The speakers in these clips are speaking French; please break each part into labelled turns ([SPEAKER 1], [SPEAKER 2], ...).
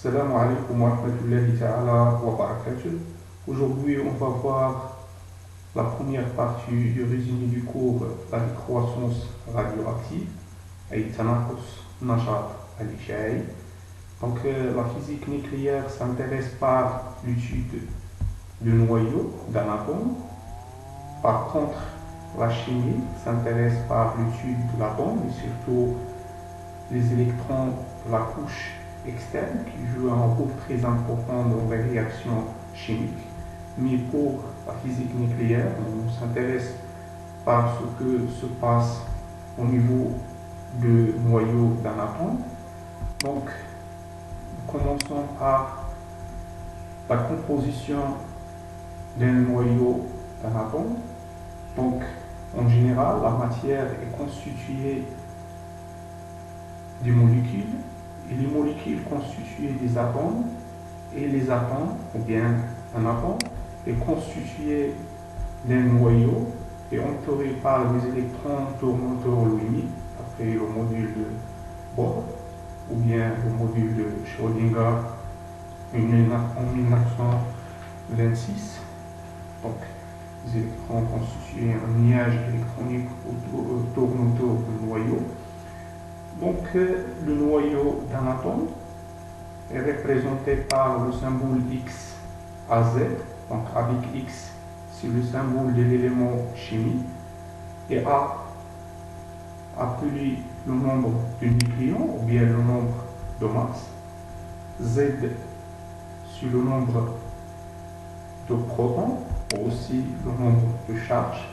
[SPEAKER 1] Assalamu alaikum wa rahmatullahi ta'ala wa barakatuh. Aujourd'hui, on va voir la première partie du résumé du cours La décroissance radioactive et Tanaqus Najat al-Ishai. Donc, la physique nucléaire s'intéresse par l'étude du noyau d'un atome. Par contre, la chimie s'intéresse par l'étude de l'atome et surtout les électrons de la couche externe qui joue un rôle très important dans les réactions chimiques. Mais pour la physique nucléaire, on s'intéresse par ce que se passe au niveau du noyau d'un atome. Donc, commençons par la composition d'un noyau d'un atome. Donc, en général, la matière est constituée des molécules et les molécules constituées des atomes et les atomes, ou bien un atome, est constitué d'un noyau et entouré par des électrons tournant lui après le module de Bohr ou bien le module de Schrödinger en 1926. Donc, les électrons constituent un nuage électronique tournant autour du noyau. Donc, le noyau d'un atome est représenté par le symbole X à Z. Donc, avec X, c'est le symbole de l'élément chimique. Et A, appelé le nombre de nucléons ou bien le nombre de masse. Z, c'est le nombre de protons ou aussi le nombre de charges.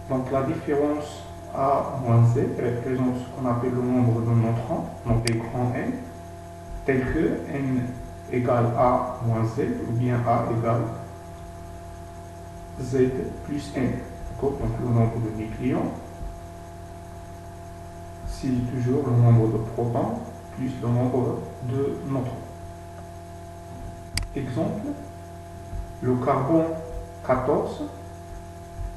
[SPEAKER 1] Donc, la différence A moins Z représente ce qu'on appelle le nombre de neutrons, donc des grands N, tel que N égale A moins Z ou bien A égale Z plus N. Donc le nombre de nucléons, c'est toujours le nombre de protons plus le nombre de neutrons. Exemple, le carbone 14.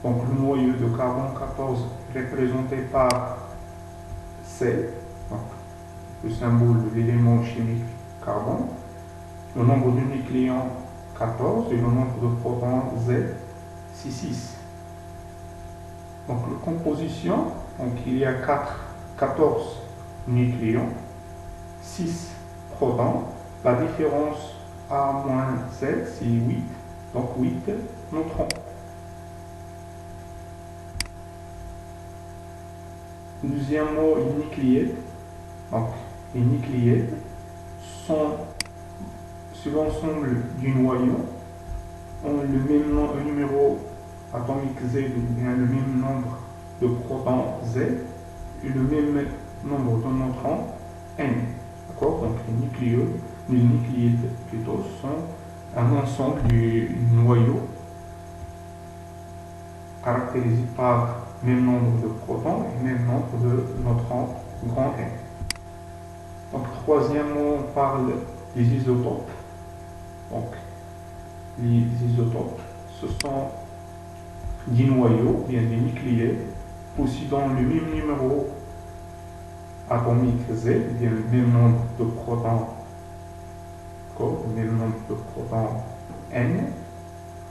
[SPEAKER 1] Donc le noyau de carbone 14 représenté par C, donc le symbole de l'élément chimique carbone, le nombre de nucléons 14 et le nombre de protons Z, c'est 6. Donc la composition, donc il y a 14 nucléons, 6 protons, la différence A moins Z c'est 8, donc 8 neutrons. Deuxièmement, les nucléides. Donc, les nucléides sont, sur l'ensemble du noyau, ont le même numéro atomique Z, ou bien le même nombre de protons Z, et le même nombre de neutrons N. D'accord? Donc, les nucléides plutôt, sont un ensemble du noyau caractérisé par même nombre de protons et même nombre de neutrons grand N. Donc, troisièmement, on parle des isotopes. Donc, les isotopes, ce sont des noyaux, bien des nucléides, possédant le même numéro atomique Z, bien le même nombre de protons, le même nombre de protons N,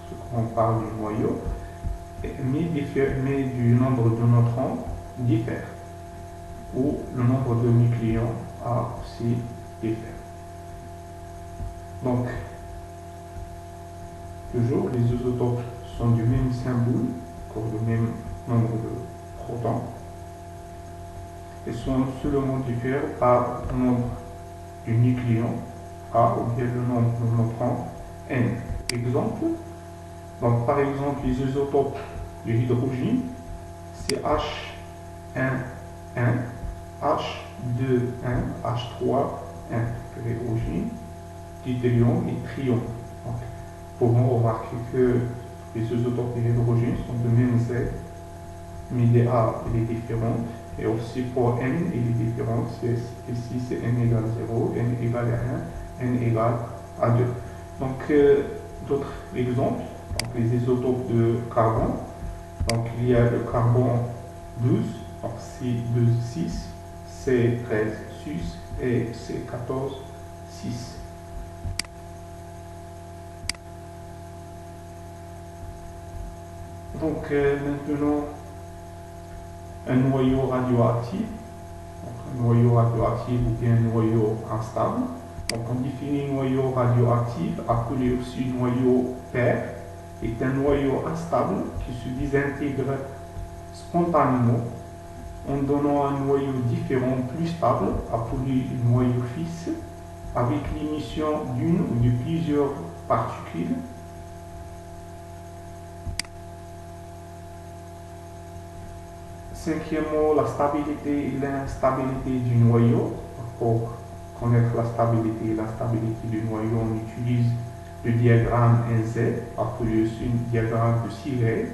[SPEAKER 1] ce qu'on parle du noyau, mais du nombre de neutrons diffère, ou le nombre de nucléons a aussi diffère. Donc, toujours, les isotopes sont du même symbole, le même nombre de protons, et sont seulement différents par le nombre de nucléons A ou bien le nombre de neutrons N. Exemple, donc par exemple, les isotopes de l'hydrogène, c'est H1,1, H2,1, H3,1, l'hydrogène, deutérium et tritium. Donc, pouvons remarquer que les isotopes de l'hydrogène sont de même Z, mais les A il est différent, et aussi pour N il est différent. Ici c'est N égale 0, N égale 1, N égale à 2. Donc d'autres exemples, donc les isotopes de carbone. Donc il y a le carbone 12, donc C12 6, C13 6 et C14 6. Donc maintenant, un noyau radioactif, ou bien un noyau instable. Donc on définit un noyau radioactif, appelé aussi noyau pair, est un noyau instable qui se désintègre spontanément en donnant un noyau différent plus stable, appelé noyau fixe, avec l'émission d'une ou de plusieurs particules. Cinquièmement, la stabilité et l'instabilité du noyau. Pour connaître la stabilité et l'instabilité du noyau, on utilise le diagramme NZ, appelé aussi un diagramme de Segrè.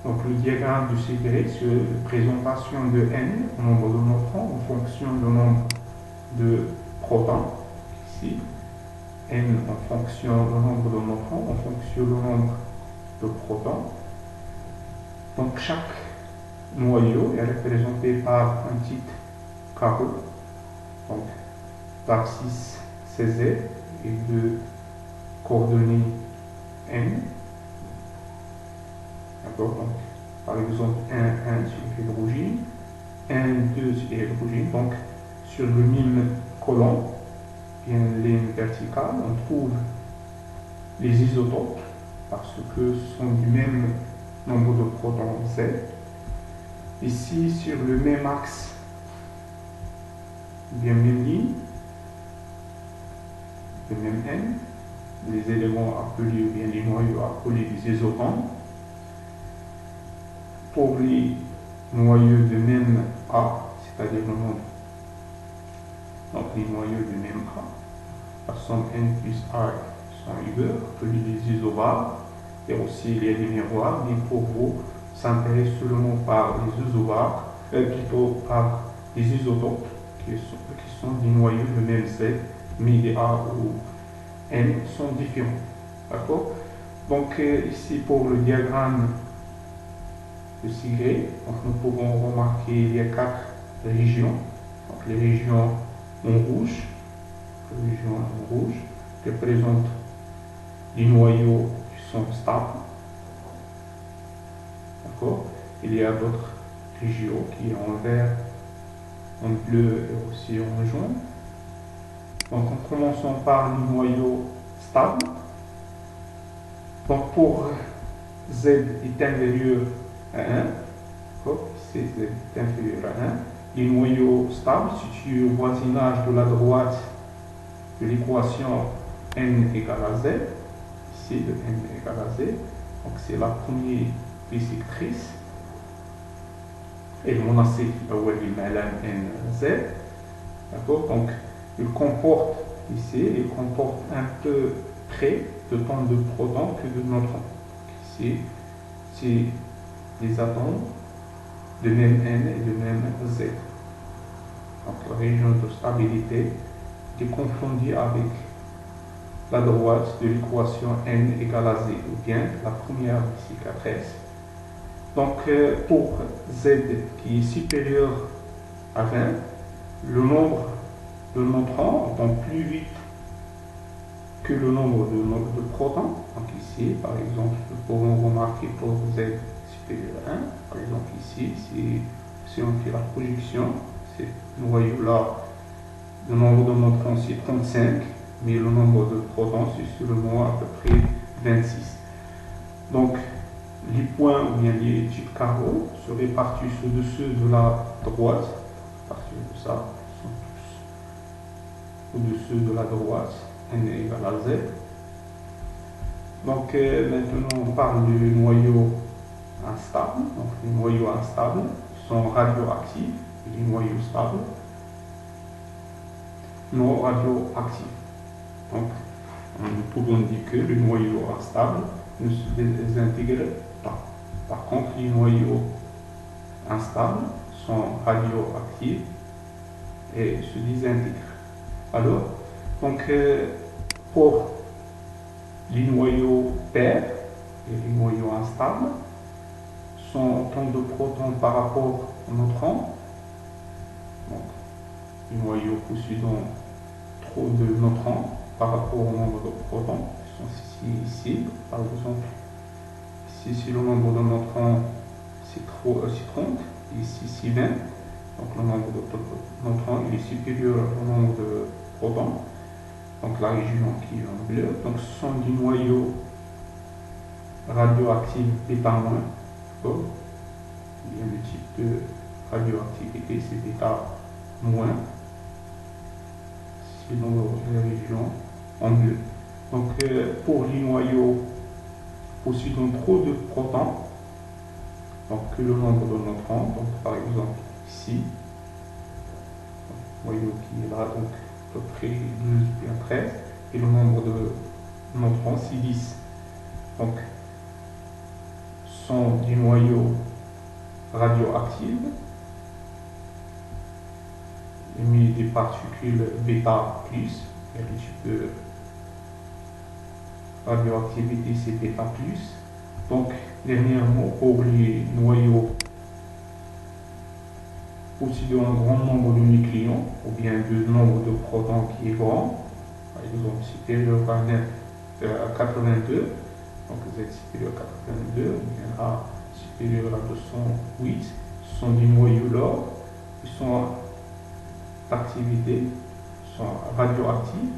[SPEAKER 1] Donc le diagramme de Segrè, c'est la présentation de N, au nombre de neutrons, en fonction du nombre de protons, ici. N en fonction du nombre de neutrons, en fonction du nombre de protons. Donc chaque noyau est représenté par un petit carreau, donc l'abscisse CZ et de coordonnées N. D'accord, donc par exemple 1, 1 sur l'hydrogène, 1, 2 sur l'hydrogène, donc sur le même colonne, bien ligne verticale, on trouve les isotopes parce que ce sont du même nombre de protons Z. Ici, sur le même axe, bien même ligne, de même N, les éléments appelés, ou bien les noyaux appelés des isotones. Pour les noyaux de même A, c'est-à-dire le nombre, donc les noyaux de même A, la somme N plus A sont égaux, appelés les isobars, et aussi il y a des miroirs, mais pour vous, s'intéresse seulement par les isobars, plutôt par les isotopes, qui sont des noyaux de même Z, mais les A ou N sont différents. D'accord? Donc ici pour le diagramme de Segrè, nous pouvons remarquer qu'il y a 4 régions. Donc les régions en rouge, représentent les noyaux qui sont stables. D'accord? Il y a d'autres régions qui sont en vert, en bleu et aussi en jaune. Donc en commençant par les noyaux stables. Donc pour Z est inférieur à 1, C est inférieur à 1, les noyaux stables situés au voisinage de la droite de l'équation n égale à z, ici de n égale à z, donc c'est la première bisectrice, et mon AC n z, d'accord, donc il comporte ici, il comporte un peu près de tant de protons que de neutrons. Ici, c'est des atomes de même N et de même Z. Donc la région de stabilité est confondue avec la droite de l'équation N égale à Z, ou bien la première bisectrice. Donc pour Z qui est supérieur à 20, le nombre de neutrons tombe plus vite que le nombre de protons. Donc ici, par exemple, nous pouvons remarquer pour Z supérieur à 1, par exemple ici, si on fait la projection, ce noyau-là, le nombre de neutrons c'est 35, mais le nombre de protons c'est seulement à peu près 26. Donc, les points ou bien les petits carreaux se répartissent au-dessus de la droite, à partir de ça, sont tous au-dessus de la droite, n égale à z. Donc maintenant on parle du noyau instable. Donc les noyaux instables sont radioactifs et les noyaux stables non radioactifs. Donc nous pouvons dire que le noyau instable ne se désintègre pas. Par contre, les noyaux instables sont radioactifs et se désintègrent. Alors, donc, pour les noyaux pairs et les noyaux instables, sont autant de protons par rapport aux neutrons. Donc, les noyaux possédant trop de neutrons par rapport au nombre de protons qui sont ici. Par exemple, si le nombre de neutrons c'est 30, ici c'est 20, donc le nombre de neutrons il est supérieur au nombre de protons, donc la région qui est en bleu, donc ce sont des noyaux radioactifs bêta-, il y a le type de radioactivité, c'est bêta-, c'est dans la région en bleu. Donc pour les noyaux possédant trop de protons, donc que le nombre de neutrons, donc par exemple ici, le noyau qui est là, donc à peu près 12 bien 13, et le nombre de neutrons c'est 10. Donc sont des noyaux radioactifs émis des particules bêta plus, et le type de radioactivité c'est bêta plus. Donc dernièrement pour les noyaux possédant un grand nombre de nucléons ou bien de nombre de protons qui est grand, par exemple supérieur à 82, donc Z supérieur à 82 ou bien A supérieur à 208, ce sont des noyaux lourds qui sont d'activité, sont radioactifs.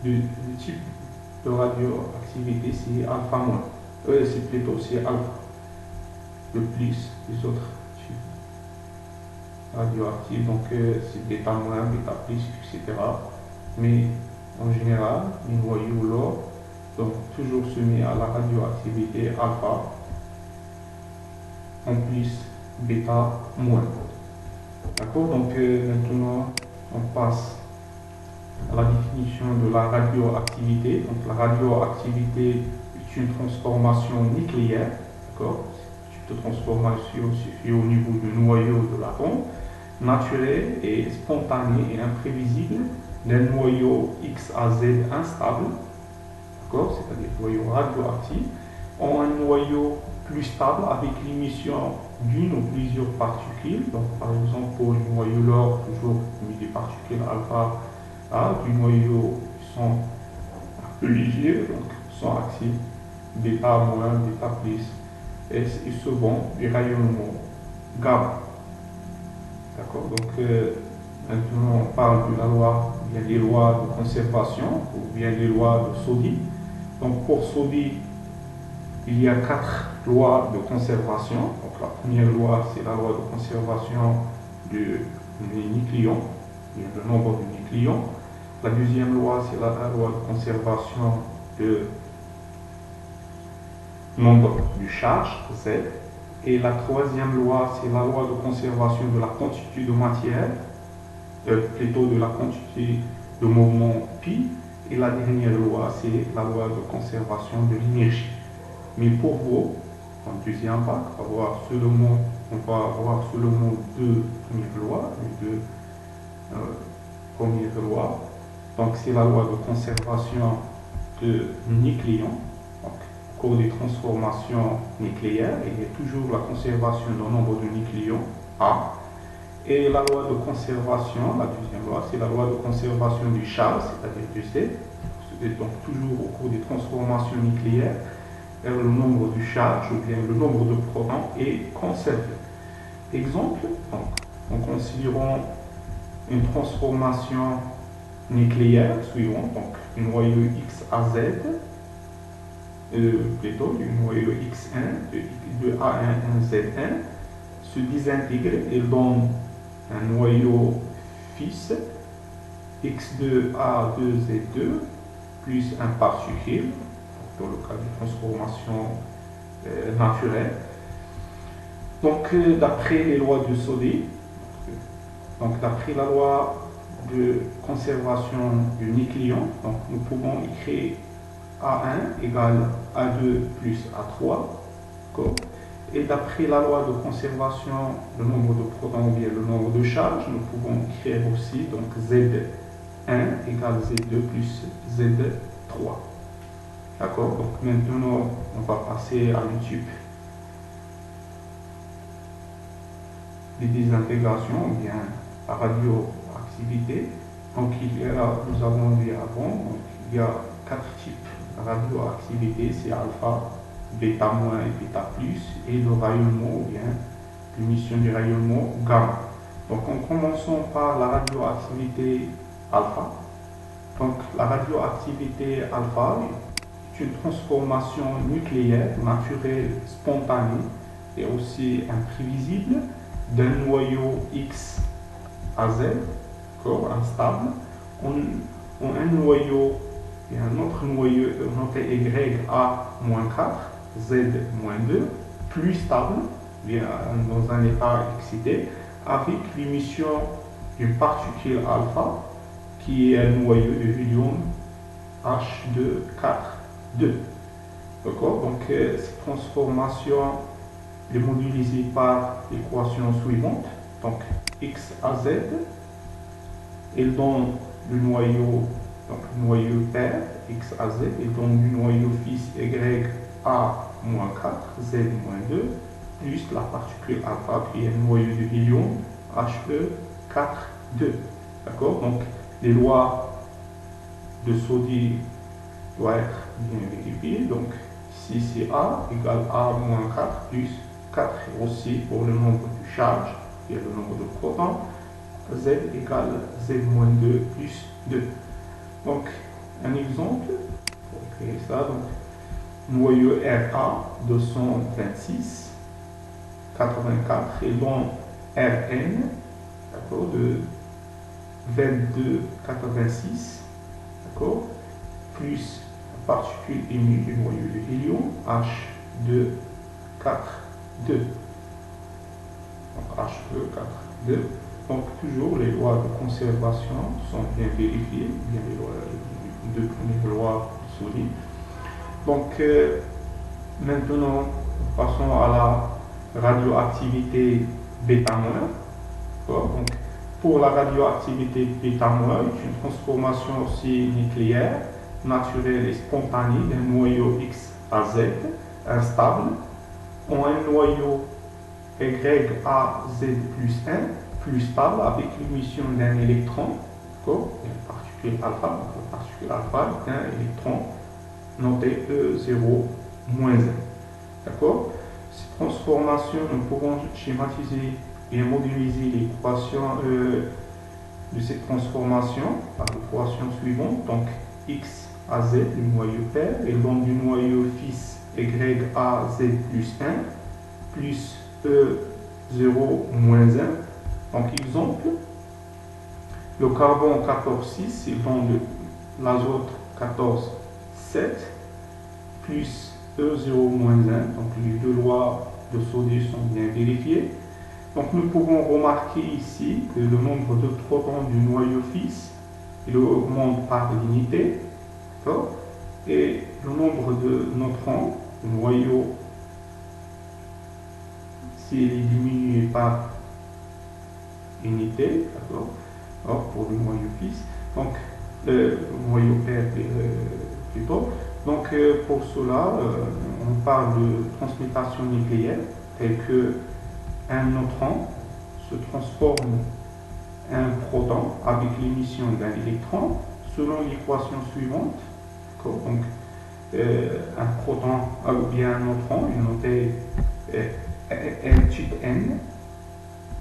[SPEAKER 1] Le type de radioactivité c'est alpha moins, c'est plutôt c'est alpha, le plus les autres types radioactifs, donc c'est bêta moins, bêta plus, etc. Mais en général, les noyaux lourds donc toujours soumis à la radioactivité alpha en plus bêta moins. D'accord, donc maintenant on passe à la définition de la radioactivité. Donc la radioactivité est une transformation nucléaire, d'accord, type de transformation suffit au niveau du noyau de l'atome, naturelle et spontanée et imprévisible d'un noyau X à Z instable, d'accord, c'est-à-dire noyau radioactif, en un noyau plus stable avec l'émission d'une ou plusieurs particules. Donc par exemple pour les noyaux lourds, toujours des particules alpha A, du noyau qui sont un peu légers, donc sont actifs, bêta moins, bêta plus, et souvent des rayonnements gamma. D'accord, donc maintenant on parle de la loi, il y a des lois de conservation ou bien des lois de Soddy. Donc pour Soddy, il y a 4 lois de conservation. Donc la première loi, c'est la loi de conservation du nucléon, le nombre de nucléons. La deuxième loi, c'est la loi de conservation du nombre de charges, Z. Et la troisième loi, c'est la loi de conservation de la quantité de matière, plutôt de la quantité de mouvement pi. Et la dernière loi, c'est la loi de conservation de l'énergie. Mais pour vous, en deuxième bac, on va avoir seulement deux premières lois, les deux premières lois. Donc c'est la loi de conservation de nucléons. Donc, au cours des transformations nucléaires, il y a toujours la conservation d'un nombre de nucléons A. Et la loi de conservation, la deuxième loi, c'est la loi de conservation du charge, c'est-à-dire du Z. Donc toujours au cours des transformations nucléaires, le nombre de charges ou bien le nombre de protons est conservé. Exemple, donc, en considérant une transformation nucléaire suivante, donc un noyau X à Z, plutôt du noyau X1, de A1 à Z1, se désintègre et donne un noyau fixe X2 A2Z2 plus un particule, dans le cas de transformation naturelle. Donc d'après les lois de Soddy, donc d'après la loi de conservation du nucléon, donc nous pouvons écrire A1 égale A2 plus A3, et d'après la loi de conservation du nombre de protons ou bien le nombre de charges, nous pouvons écrire aussi donc Z1 égale Z2 plus Z3. D'accord, donc maintenant on va passer à l'étude des désintégrations ou bien la radioactivité. Donc nous avons vu avant, donc, il y a 4 types de radioactivité, c'est alpha, bêta moins et bêta plus, et le rayonnement ou bien l'émission du rayonnement gamma. Donc en commençant par la radioactivité alpha. Donc la radioactivité alpha est une transformation nucléaire naturelle spontanée et aussi imprévisible d'un noyau X à Z, instable, en un noyau et un autre noyau noté Y A-4, Z-2, plus stable, bien dans un état excité, avec l'émission d'une particule alpha qui est un noyau de helium H2-4-2. D'accord? Donc cette transformation est modélisée par l'équation suivante. Donc X à Z, elle donne le noyau, donc le noyau père X à Z, elle donne le noyau fils Y A-4, Z-2, plus la particule alpha qui est un noyau de helium He4-2. D'accord? Donc les lois de Soddy doivent être bien vérifiées. Donc si c'est A égale A-4 plus 4 aussi pour le nombre de charges et le nombre de protons, Z égale Z-2 plus 2. Donc un exemple pour créer ça, donc noyau Ra 226 84 et donc Rn, d'accord, de 22 86, d'accord, plus la particule émise du noyau de helium H2 4 2. Donc H2 4 2. Donc toujours les lois de conservation sont bien vérifiées, bien les deux premières lois solides. Donc maintenant passons à la radioactivité bêta-. Donc pour la radioactivité bêta-, une transformation aussi nucléaire, naturelle et spontanée d'un noyau X à Z, instable, en un noyau YAZ plus 1, plus stable, avec l'émission d'un électron, la particule alpha, donc la particule alpha est un électron noté E0-1. D'accord? Cette transformation, nous pouvons schématiser et modéliser l'équation de cette transformation par l'équation suivante. Donc X à Z, le noyau père, et donc du noyau fils YAZ plus 1, plus E0-1. Donc exemple, le carbone 14,6 et donc l'azote 14,7 plus E0-1. Donc les deux lois de Soddy sont bien vérifiées. Donc nous pouvons remarquer ici que le nombre de protons du noyau fils il augmente par l'unité, et le nombre de neutrons du noyau, s'il est diminué par unité, pour le noyau fils, donc le noyau père plutôt. Donc pour cela, on parle de transmutation nucléaire, telle que un neutron se transforme en proton avec l'émission d'un électron selon l'équation suivante. Donc un proton ou bien un neutron est noté N type N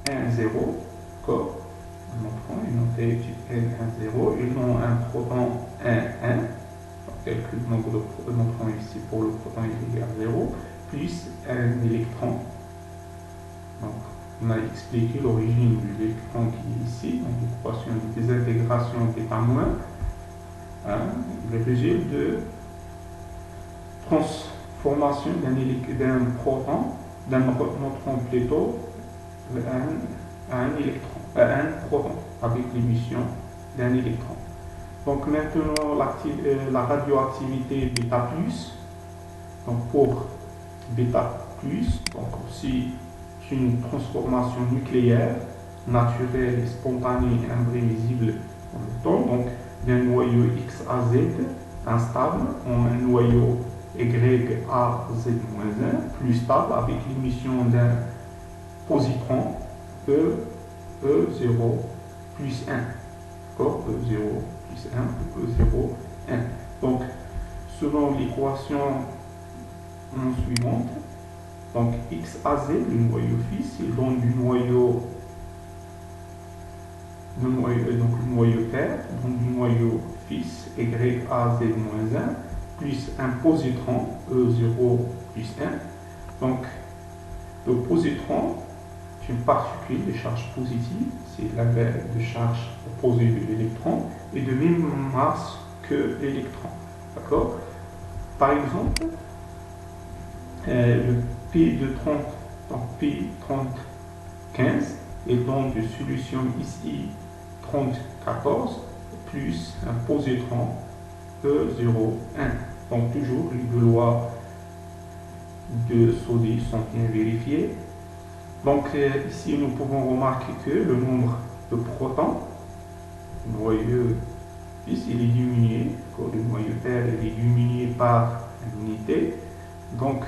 [SPEAKER 1] 1 0, un neutron est noté type N 1 0 et non un proton 1 1, calcule le nombre de neutrons ici pour le proton est égal à 0, plus un électron. Donc, on a expliqué l'origine de l'électron qui est ici, donc l'équation de désintégration bêta-, le résultat de transformation d'un proton, d'un neutron plutôt, à un proton, avec l'émission d'un électron. Donc maintenant la radioactivité bêta+, donc pour bêta+, donc aussi une transformation nucléaire, naturelle, spontanée et imprévisible dans le temps, donc d'un noyau X à Z instable en un noyau Y à Z-1 plus stable avec l'émission d'un positron E0 plus 1. d'accord, E0 plus 1, E0, 1. Donc, selon l'équation suivante, donc XAZ, le noyau fils, il donne du noyau, donc le noyau père, donc du noyau fils, YAZ moins 1, plus un positron, E0 plus 1. Donc, le positron, c'est une particule de charge positive, c'est la de charge opposée de l'électron, et de même masse que l'électron. D'accord? Par exemple, le P de 30, donc P 30, 15, et donc de solution ici 30, 14, plus un positron E0, 1. Donc toujours les deux lois de Soddy sont bien vérifiées. Donc ici nous pouvons remarquer que le nombre de protons, le noyau fils, il est diminué, le noyau père il est diminué par l'unité. Donc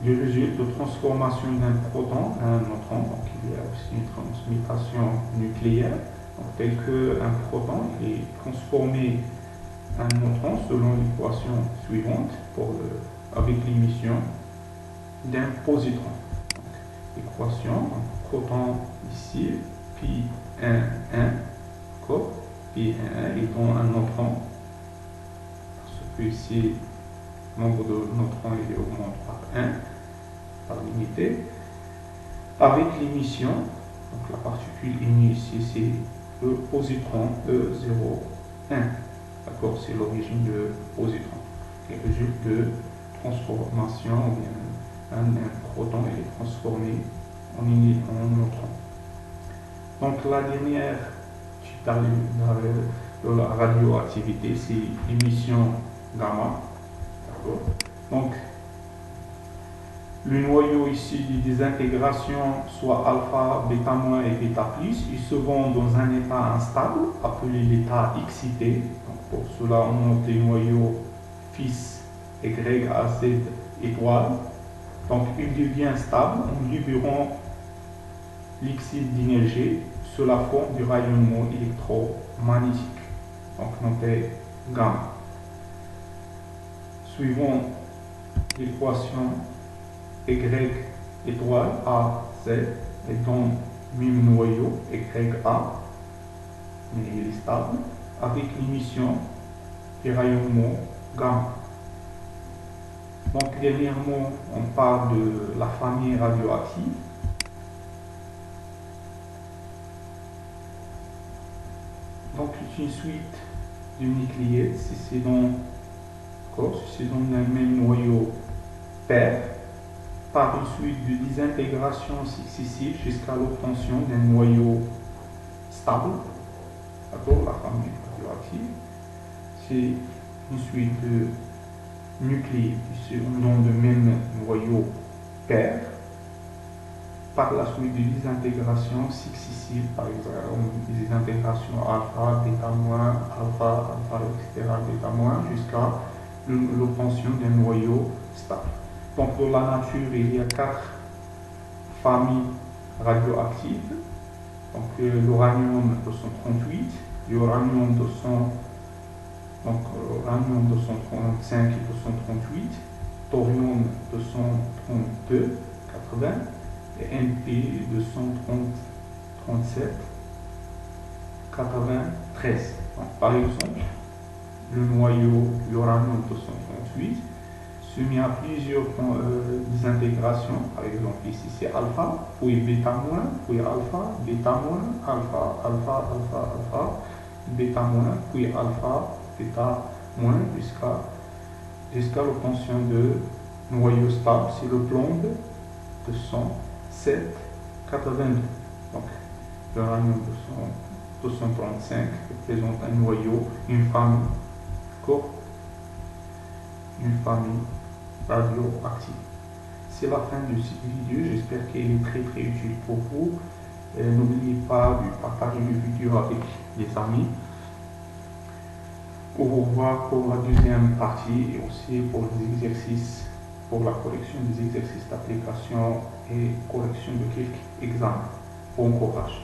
[SPEAKER 1] le résultat de transformation d'un proton à un neutron, donc il y a aussi une transmutation nucléaire, donc tel qu'un proton est transformé en un neutron selon l'équation suivante avec l'émission d'un positron. L'équation, proton ici, pi 1, 1, d'accord, pi 1, 1, et donc un neutron, parce que ici, le nombre de neutrons il augmente par 1, par l'unité, avec l'émission, donc la particule émise ici, c'est le positron E0, 1, d'accord, c'est l'origine de positron, qui résulte de transformation, ou bien un proton est transformé en neutron. Donc la dernière, je parlais de la radioactivité, c'est l'émission gamma. Donc le noyau ici de désintégration, soit alpha, bêta moins et bêta plus, ils se vont dans un état instable, appelé l'état excité. Donc pour cela, on monte les noyaux fils YAZ étoile. Donc il devient stable en libérant l'excès d'énergie sous la forme du rayonnement électromagnétique, donc noté gamma. Suivant l'équation Y étoile A Z et donc même noyau YA, mais il est stable, avec l'émission du rayonnement gamma. Donc dernièrement, on parle de la famille radioactive. Donc c'est une suite de nucléides, si c'est dans un même noyau pair, par une suite de désintégrations successives jusqu'à l'obtention d'un noyau stable. D'accord, la famille radioactive, c'est une suite de nucléides qui sont dans le même noyau pair, par la suite de désintégrations successives, par exemple des intégrations alpha, bêta moins, alpha, alpha, etc., bêta moins, jusqu'à l'obtention d'un noyau stable. Donc dans la nature, il y a 4 familles radioactives. Donc l'uranium 238, l'uranium 235 et 238, thorium 232, 80, et NP 237, 93. Donc, par exemple, le noyau l'uranium 238 soumis à plusieurs désintégrations. Par exemple, ici c'est alpha, puis bêta moins, puis alpha, bêta moins, alpha, alpha, alpha, alpha, bêta moins, puis alpha, bêta moins, jusqu'à l'obtention de noyau stable. C'est le plomb 207, 82. Donc, l'uranium 235 représente un noyau, une famille, radioactive. C'est la fin de cette vidéo, j'espère qu'elle est très utile pour vous. N'oubliez pas de partager le vidéo avec les amis. Au revoir pour la deuxième partie et aussi pour les exercices, pour la correction des exercices d'application et correction de quelques examens. Bon courage.